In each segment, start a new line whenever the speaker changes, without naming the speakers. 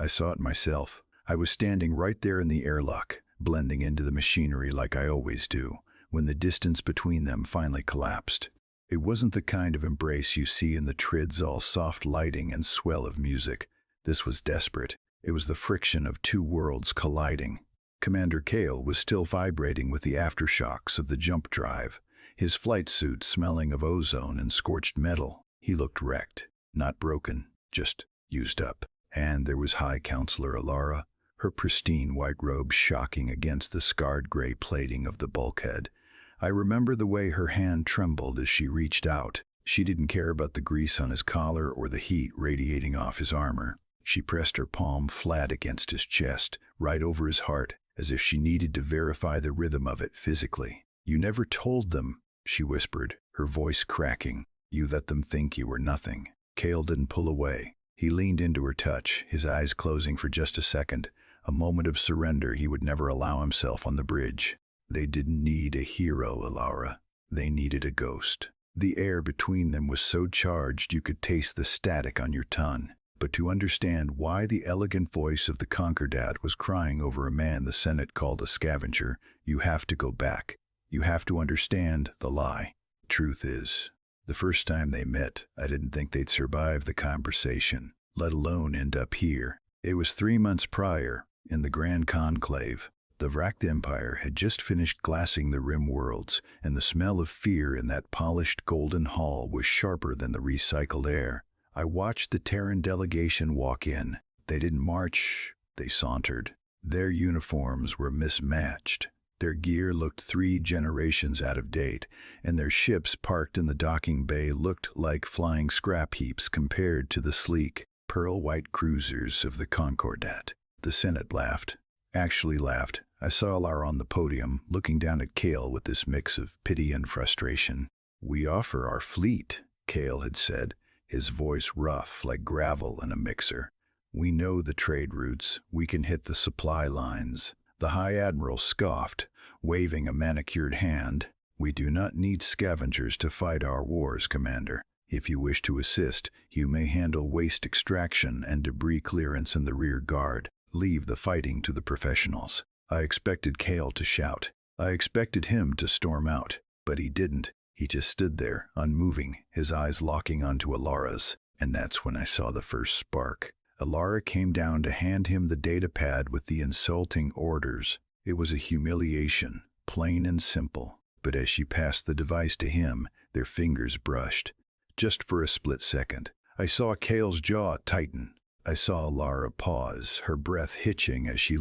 I saw it myself. I was standing right there in the airlock, blending into the machinery like I always do, when the distance between them finally collapsed. It wasn't the kind of embrace you see in the trids, all soft lighting and swell of music. This was desperate. It was the friction of two worlds colliding. Commander Kale was still vibrating with the aftershocks of the jump drive, his flight suit smelling of ozone and scorched metal. He looked wrecked, not broken, just used up. And there was High Councilor Alara, her pristine white robe shocking against the scarred gray plating of the bulkhead. I remember the way her hand trembled as she reached out. She didn't care about the grease on his collar or the heat radiating off his armor. She pressed her palm flat against his chest, right over his heart, as if she needed to verify the rhythm of it physically. "You never told them," she whispered, her voice cracking. "You let them think you were nothing." Kale didn't pull away. He leaned into her touch, his eyes closing for just a second, a moment of surrender he would never allow himself on the bridge. They didn't need a hero, Alara. They needed a ghost. The air between them was so charged you could taste the static on your tongue. But to understand why the elegant voice of the Concordat was crying over a man the Senate called a scavenger, you have to go back. You have to understand the lie. Truth is, the first time they met, I didn't think they'd survive the conversation, let alone end up here. It was 3 months prior, in the Grand Conclave. The Vract Empire had just finished glassing the rim worlds, and the smell of fear in that polished golden hall was sharper than the recycled air. I watched the Terran delegation walk in. They didn't march, they sauntered. Their uniforms were mismatched. Their gear looked 3 generations out of date, and their ships parked in the docking bay looked like flying scrap heaps compared to the sleek, pearl-white cruisers of the Concordat. The Senate laughed. Actually laughed. I saw Alara on the podium, looking down at Kale with this mix of pity and frustration. "We offer our fleet," Kale had said, his voice rough like gravel in a mixer. "We know the trade routes. We can hit the supply lines." The High Admiral scoffed, waving a manicured hand. "We do not need scavengers to fight our wars, Commander. If you wish to assist, you may handle waste extraction and debris clearance in the rear guard. Leave the fighting to the professionals." I expected Kale to shout. I expected him to storm out, but he didn't. He just stood there, unmoving, his eyes locking onto Alara's. And that's when I saw the first spark. Alara came down to hand him the data pad with the insulting orders. It was a humiliation, plain and simple. But as she passed the device to him, their fingers brushed. Just for a split second, I saw Kale's jaw tighten. I saw Alara pause, her breath hitching as she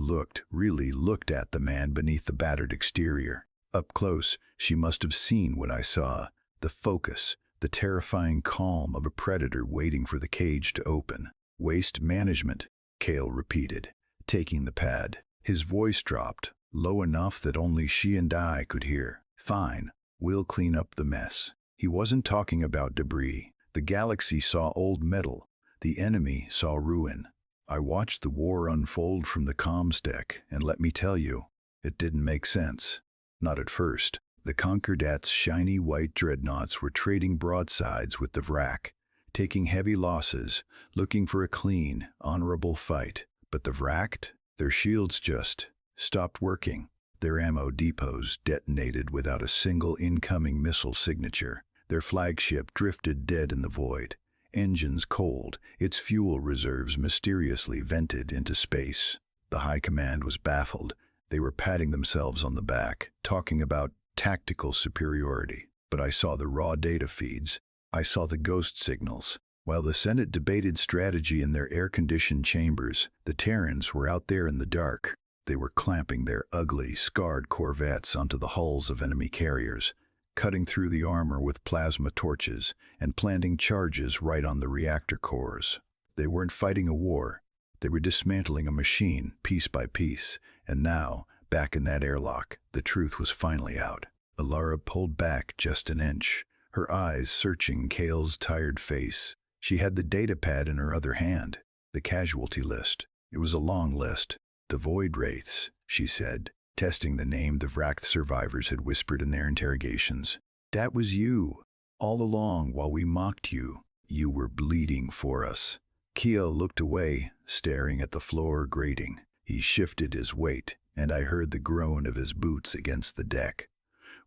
really looked at the man beneath the battered exterior. Up close, she must have seen what I saw, the focus, the terrifying calm of a predator waiting for the cage to open. "Waste management," Kale repeated, taking the pad. His voice dropped, low enough that only she and I could hear. "Fine, we'll clean up the mess." He wasn't talking about debris. The galaxy saw old metal. The enemy saw ruin. I watched the war unfold from the comms deck, and let me tell you, it didn't make sense. Not at first. The Concordat's shiny white dreadnoughts were trading broadsides with the Vrak, taking heavy losses, looking for a clean, honorable fight. But the Vrakt, their shields just stopped working. Their ammo depots detonated without a single incoming missile signature. Their flagship drifted dead in the void. Engines cold, its fuel reserves mysteriously vented into space. The High Command was baffled. They were patting themselves on the back, talking about tactical superiority. But I saw the raw data feeds. I saw the ghost signals. While the Senate debated strategy in their air-conditioned chambers, the Terrans were out there in the dark. They were clamping their ugly, scarred corvettes onto the hulls of enemy carriers, cutting through the armor with plasma torches, and planting charges right on the reactor cores. They weren't fighting a war. They were dismantling a machine, piece by piece. And now, back in that airlock, the truth was finally out. Alara pulled back just an inch, her eyes searching Kale's tired face. She had the data pad in her other hand, the casualty list. It was a long list. "The Void Wraiths," she said, testing the name the Vract survivors had whispered in their interrogations. "That was you. All along while we mocked you. You were bleeding for us." Keo looked away, staring at the floor grating. He shifted his weight, and I heard the groan of his boots against the deck.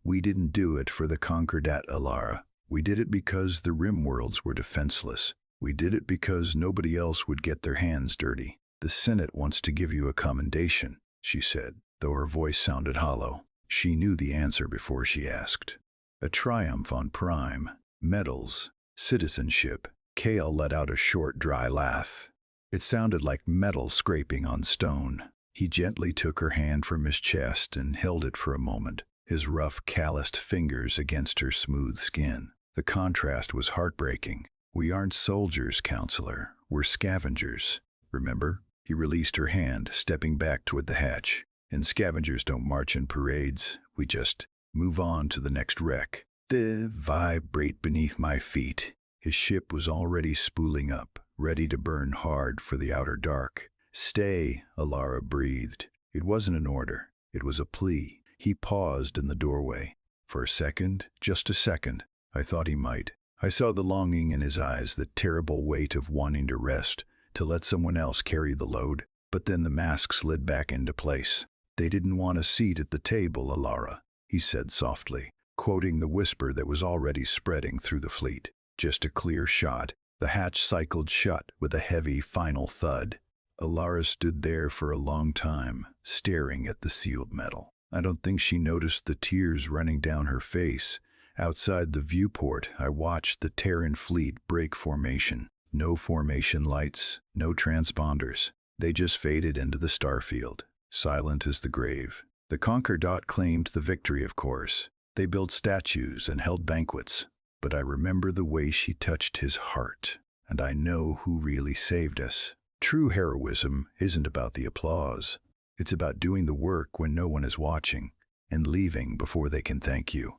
We didn't do it for the Concordat, Alara. We did it because the rim worlds were defenseless. We did it because nobody else would get their hands dirty. The Senate wants to give you a commendation, she said, though her voice sounded hollow. She knew the answer before she asked. A triumph on Prime, medals, citizenship. Kale let out a short, dry laugh. It sounded like metal scraping on stone. He gently took her hand from his chest and held it for a moment, his rough, calloused fingers against her smooth skin. The contrast was heartbreaking. We aren't soldiers, Councilor. We're scavengers. Remember? He released her hand, stepping back toward the hatch. And scavengers don't march in parades. We just move on to the next wreck. They vibrate beneath my feet. His ship was already spooling up, ready to burn hard for the outer dark. Stay, Alara breathed. It wasn't an order. It was a plea. He paused in the doorway. For a second, just a second, I thought he might. I saw the longing in his eyes, the terrible weight of wanting to rest, to let someone else carry the load. But then the mask slid back into place. They didn't want a seat at the table, Alara, he said softly, quoting the whisper that was already spreading through the fleet. Just a clear shot. The hatch cycled shut with a heavy final thud. Alara stood there for a long time, staring at the sealed metal. I don't think she noticed the tears running down her face. Outside the viewport, I watched the Terran fleet break formation. No formation lights, no transponders. They just faded into the starfield, silent as the grave. The Concordat claimed the victory, of course. They built statues and held banquets. But I remember the way she touched his heart, and I know who really saved us. True heroism isn't about the applause. It's about doing the work when no one is watching, and leaving before they can thank you.